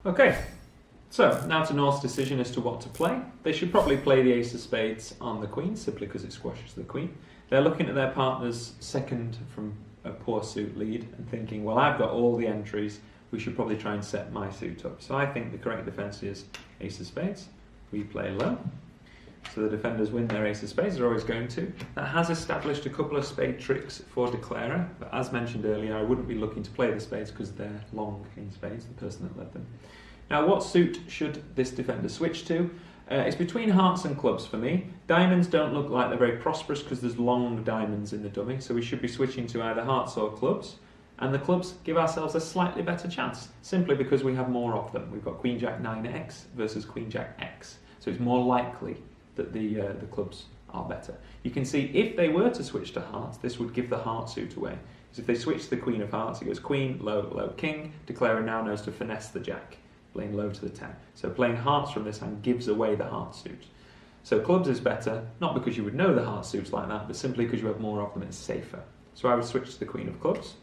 Okay, so now to North's decision as to what to play. They should probably play the ace of spades on the queen, simply because it squashes the queen. They're looking at their partner's second from a poor suit lead and thinking, well, I've got all the entries, we should probably try and set my suit up. So I think the correct defence is ace of spades. We play low. So the defenders win their ace of spades, they're always going to. That has established a couple of spade tricks for declarer, but as mentioned earlier, I wouldn't be looking to play the spades because they're long in spades, the person that led them. Now, what suit should this defender switch to? It's between hearts and clubs for me. Diamonds don't look like they're very prosperous because there's long diamonds in the dummy, so we should be switching to either hearts or clubs. And the clubs give ourselves a slightly better chance, simply because we have more of them. We've got Queen Jack 9x versus Queen Jack X, so it's more likely that the clubs are better. You can see if they were to switch to hearts, this would give the heart suit away. Because if they switch to the Queen of Hearts, it goes Queen, low, low, King. Declarer now knows to finesse the Jack, playing low to the 10. So playing hearts from this hand gives away the heart suit. So clubs is better, not because you would know the heart suits like that, but simply because you have more of them, it's safer. So I would switch to the Queen of Clubs.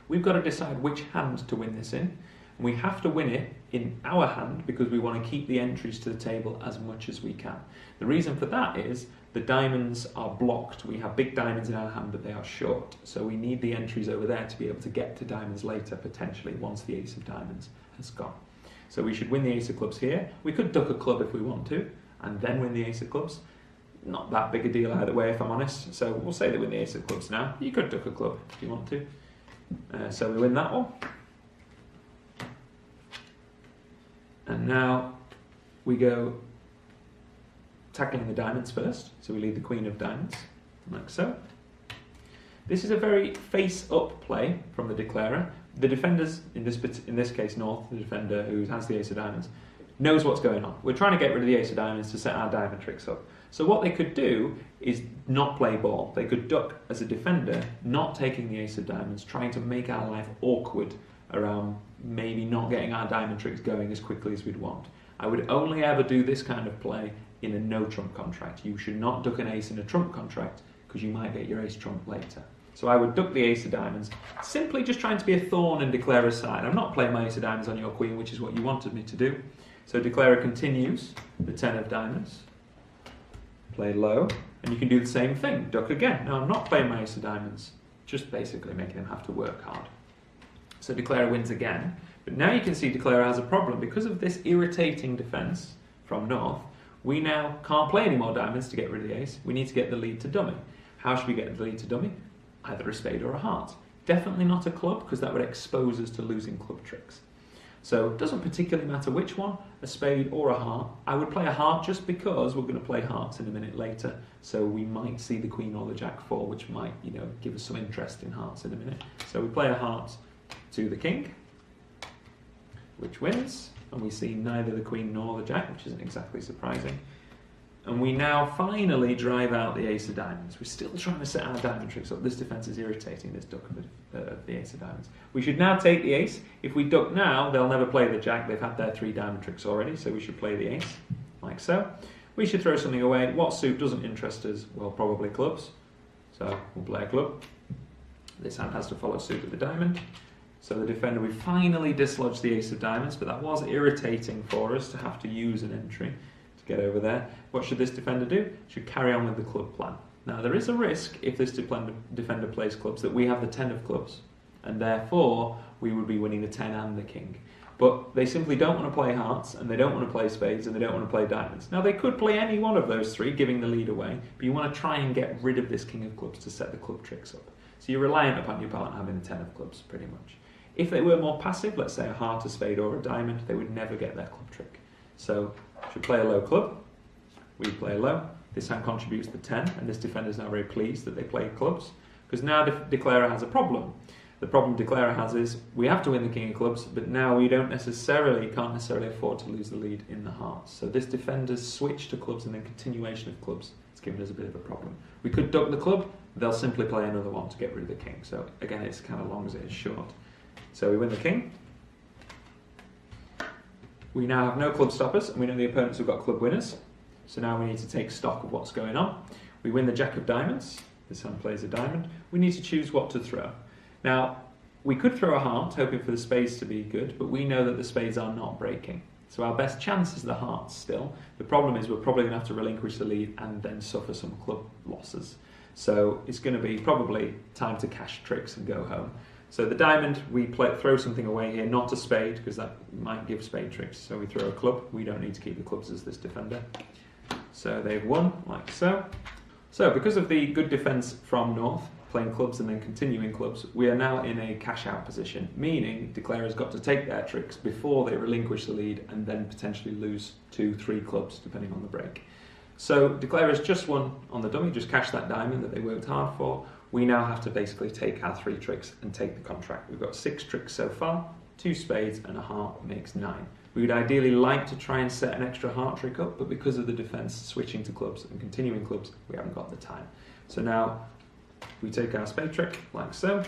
We've got to decide which hand to win this in. And we have to win it in our hand because we want to keep the entries to the table as much as we can. The reason for that is the diamonds are blocked. We have big diamonds in our hand, but they are short. So we need the entries over there to be able to get to diamonds later, potentially, once the ace of diamonds has gone. So we should win the ace of clubs here. We could duck a club if we want to, and then win the ace of clubs. Not that big a deal either way, if I'm honest. So we'll say they win the ace of clubs now. You could duck a club if you want to. So we win that one. And now we go tackling the diamonds first. So we lead the Queen of Diamonds, like so. This is a very face-up play from the declarer. The defenders, in this case North, the defender who has the ace of diamonds, knows what's going on. We're trying to get rid of the ace of diamonds to set our diamond tricks up. So what they could do is not play ball. They could duck as a defender, not taking the ace of diamonds, trying to make our life awkward around maybe not getting our diamond tricks going as quickly as we'd want. I would only ever do this kind of play in a no trump contract. You should not duck an ace in a trump contract because you might get your ace trump later. So I would duck the ace of diamonds, simply just trying to be a thorn in declarer's side. I'm not playing my ace of diamonds on your queen, which is what you wanted me to do. So declarer continues the 10 of diamonds, play low, and you can do the same thing, duck again. No, I'm not playing my ace of diamonds, just basically making him have to work hard. So declarer wins again, but now you can see declarer has a problem. Because of this irritating defence from North, we now can't play any more diamonds to get rid of the ace. We need to get the lead to dummy. How should we get the lead to dummy? Either a spade or a heart. Definitely not a club, because that would expose us to losing club tricks. So it doesn't particularly matter which one, a spade or a heart. I would play a heart just because we're going to play hearts in a minute later. So we might see the queen or the jack fall, which might, give us some interest in hearts in a minute. So we play a heart to the king, which wins, and we see neither the queen nor the jack, which isn't exactly surprising. And we now finally drive out the ace of diamonds. We're still trying to set our diamond tricks up. This defence is irritating, this duck of the ace of diamonds. We should now take the ace. If we duck now, they'll never play the jack. They've had their 3 diamond tricks already, so we should play the ace, like so. We should throw something away. What suit doesn't interest us? Well, probably clubs. So we'll play a club. This hand has to follow suit with the diamond. So the defender, we finally dislodged the ace of diamonds, but that was irritating for us to have to use an entry to get over there. What should this defender do? Should carry on with the club plan. Now there is a risk if this defender plays clubs that we have the 10 of clubs, and therefore we would be winning the 10 and the king. But they simply don't want to play hearts, and they don't want to play spades, and they don't want to play diamonds. Now they could play any one of those 3, giving the lead away, but you want to try and get rid of this king of clubs to set the club tricks up. So you're reliant upon your partner having the 10 of clubs, pretty much. If they were more passive, let's say a heart, a spade, or a diamond, they would never get their club trick. So, should play a low club. We play low. This hand contributes the 10, and this defender is now very pleased that they play clubs, because now declarer has a problem. The problem declarer has is we have to win the king of clubs, but now we can't necessarily afford to lose the lead in the hearts. So this defender's switch to clubs and then continuation of clubs has given us a bit of a problem. We could duck the club. They'll simply play another one to get rid of the king. So again, it's kind of long as it is short. So we win the king. We now have no club stoppers, and we know the opponents have got club winners. So now we need to take stock of what's going on. We win the jack of diamonds. This hand plays a diamond. We need to choose what to throw. Now, we could throw a heart, hoping for the spades to be good, but we know that the spades are not breaking. So our best chance is the hearts still. The problem is we're probably going to have to relinquish the lead and then suffer some club losses. So it's going to be probably time to cash tricks and go home. So the diamond, we throw something away here, not a spade, because that might give spade tricks. So we throw a club. We don't need to keep the clubs as this defender. So they've won, like so. So because of the good defence from North, playing clubs and then continuing clubs, we are now in a cash-out position, meaning declarer's got to take their tricks before they relinquish the lead and then potentially lose 2-3 clubs, depending on the break. So declarer's just won on the dummy, just cashed that diamond that they worked hard for. We now have to basically take our 3 tricks and take the contract. We've got 6 tricks so far, 2 spades and a heart makes 9. We would ideally like to try and set an extra heart trick up, but because of the defence switching to clubs and continuing clubs, we haven't got the time. So now we take our spade trick, like so.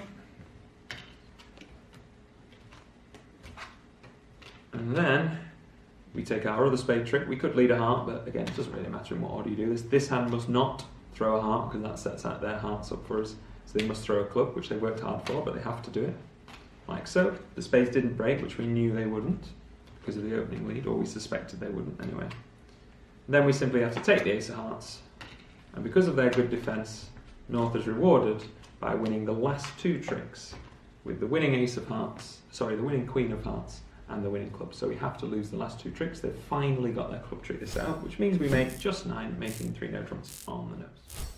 And then we take our other spade trick. We could lead a heart, but again, it doesn't really matter in what order you do this. This hand must not throw a heart, because that sets out their hearts up for us. So they must throw a club, which they worked hard for, but they have to do it. Like so. The spades didn't break, which we knew they wouldn't, because of the opening lead, or we suspected they wouldn't anyway. And then we simply have to take the ace of hearts. And because of their good defence, North is rewarded by winning the last 2 tricks with the winning ace of hearts, sorry, the winning queen of hearts and the winning club. So we have to lose the last 2 tricks. They've finally got their club trick set out, which means we make just 9, making 3 no trumps on the nose.